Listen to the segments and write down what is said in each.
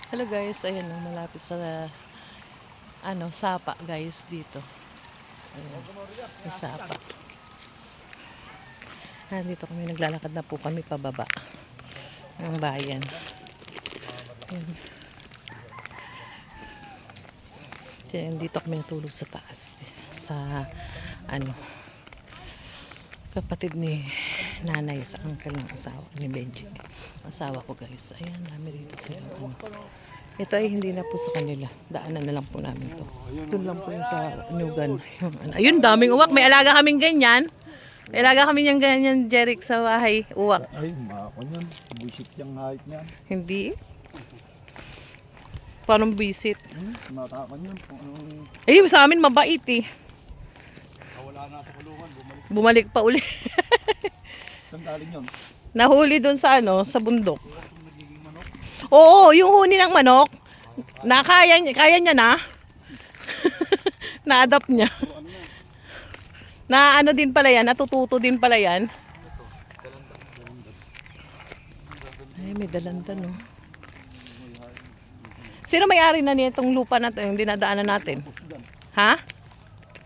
Hello guys, ayan o, malapit sa Sapa guys dito. Ayan, sa Sapa. Dito kami naglalakad na po kami pababa ng bayan. Ayan. Ayan, dito kami natulog sa taas. Sa kapatid ni nanay sa uncle ng asawa ni Benji. Asawa ko guys. Ayan, dami rito sila. Ito ay hindi na po sa kanila. Daanan na lang po namin to. Doon lang po yung sa Nugan. Ayun, daming uwak. May alaga kaming ganyan. May alaga kami niyang ganyan, Jeric, sa bahay. Uwak. Ay, mako niyan. Buisit yung height niyan. Hindi. Parang bisit. Matakan niyan. Eh, sa amin mabait eh. Wala na sa kulungan. Bumalik pa uli. Saan galing yun? Nahuli doon sa sa bundok. Oo, yung huni ng manok. Kaya niya na. Na-adapt niya. Na ano din pala yan, natututo din pala yan. Ay, may dalanda no. Sino may-ari na nitong lupa natin, yung dinadaanan natin? Ha?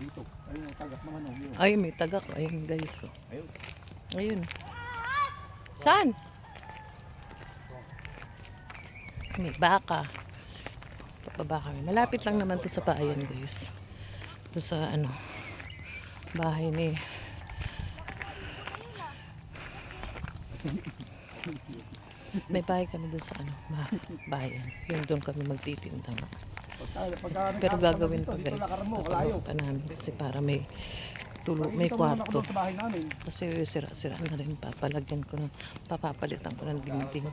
Dito. Ayun, may tagak naman. Ay, may tagak. Ayun guys. Ayun. Saan? May baka. Papaba kami. Malapit lang naman to sa bayan guys. To sa bahay ni may bahay kami doon sa bayan. Yung doon kami magtitinda. Pero gagawin pa guys. Papagawin namin kasi para may may kwarto. Kasi sira-sira na rin. Papapalitan ko ng dingding.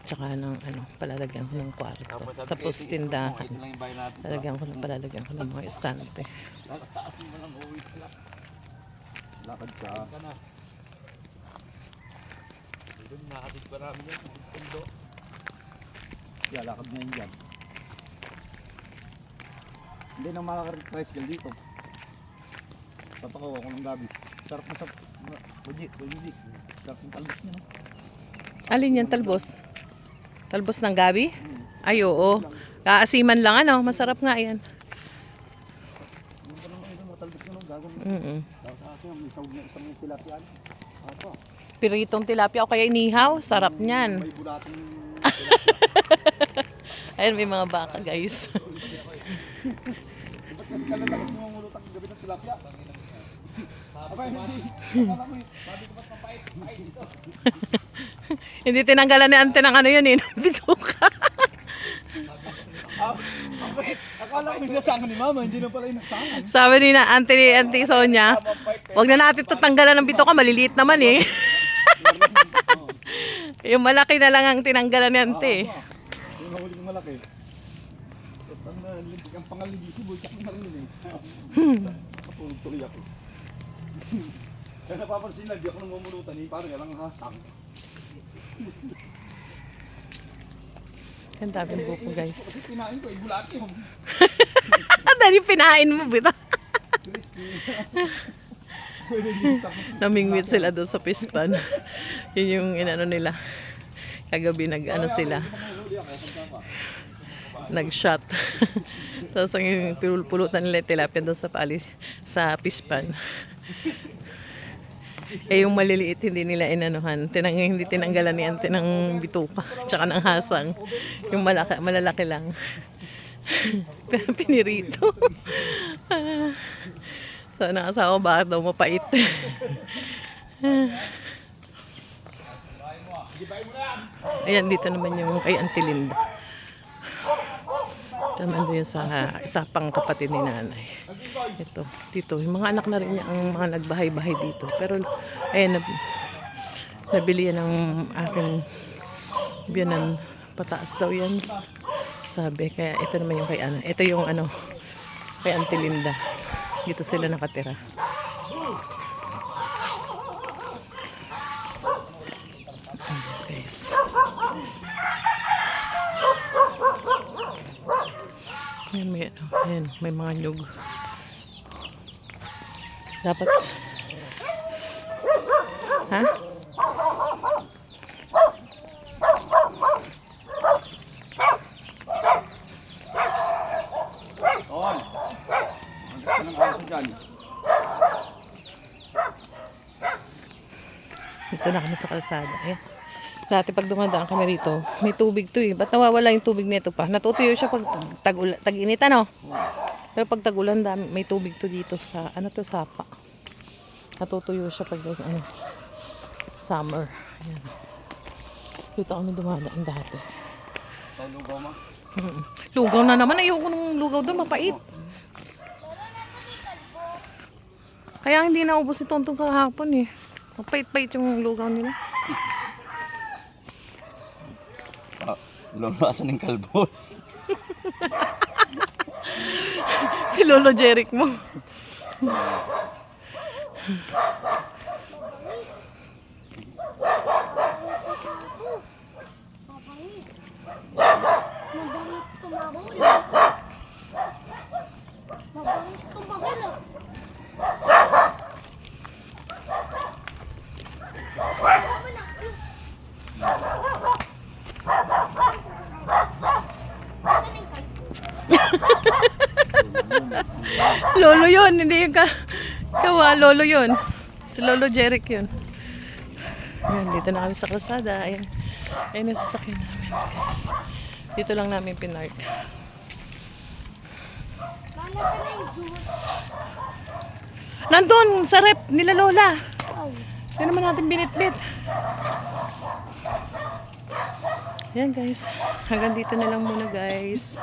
Tsaka ng palalagyan ko ng kwarto. Tapos tindahan. Palalagyan ko ng mga estante. Lakad ka. Nakatid pa namin yan. Lakad na yun dyan. Hindi na makaka-tricycle dito. Papakawa ko ng gabi. Sarap na sa budget. Sarap ng talbos niya, no? Alin yan, talbos? Talbos ng gabi? Ay, oo. Kaasiman lang, masarap nga yan. Piritong tilapia o kaya inihaw. Sarap niyan. Ayun, may mga baka guys. Hindi tinanggalan ni ante ng yun eh. Bituka. Akala ko nasangan ni mama, hindi na pala yung nasangan. Sabi ni ante Sonia, wag na natin tanggalan ng bituka, maliliit naman eh. Yung malaki na lang ang tinanggalan ni ante. Yung nahuli yung malaki. Ang pangaligi si Boy, kakong narin yun eh. Kapulog tuloy ako. Kaya napapansin na, di ako nang mamulutan eh. Parang yalang hasang. Ang daming buko guys. Kasi pinain ko, ibulati mo. Dali pinain mo, bita. Namingwit sila doon sa pispan. Yun yung nila. Kagabi sila. Nag-shot. Tapos ang pulutan nila tilapia doon sa pispan. Eh yung maliliit hindi nila hindi tinanggalan ni ante ng bituka tsaka ng hasang. Yung malalaki lang. Pinirito. So nakasawa bakit daw mapait. Ayan, dito naman yung kay Auntie Linda. Naman doon sa isa pang kapatid ni nanay. Ito, dito, yung mga anak na rin niya ang mga nagbahay-bahay dito. Pero, ayan, nabili yan ng aking biyanan. Pataas daw yan. Sabi, kaya ito naman yung kay ito yung kay Auntie Linda. Dito sila nakatira. Guys. Ayan, may mga nyug. Dapat. Ha? Saan? Dito na kami sa kalsada. Ayan. Dati pag dumadaan kami rito, may tubig to eh. Ba't nawawala yung tubig nito pa? Natutuyo siya pag tag-init ano? Pero pag tag-ulan, may tubig to dito sa, ano to, Sapa. Natutuyo siya pag ano, summer. Ayan. Dito kami dumadaan dati. Lugaw ma? Lugaw na naman. Ayoko nung lugaw doon. Mapait. Kaya hindi naubos ito itong kahapon eh. Mapait-pait yung lugaw nila. Lulasan ng kalbos. Si Lolo Jeric mo. Lolo yun, hindi yung kawa, Lolo yun. Si Lolo Jeric yun. Ayan, dito na kami sa kalsada. Ayan, ayan yung sasakyan namin, guys. Dito lang namin pinark. Nandun, sa rep nila Lola. Hindi naman natin binitbit. Ayan guys, hanggang dito na lang muna guys.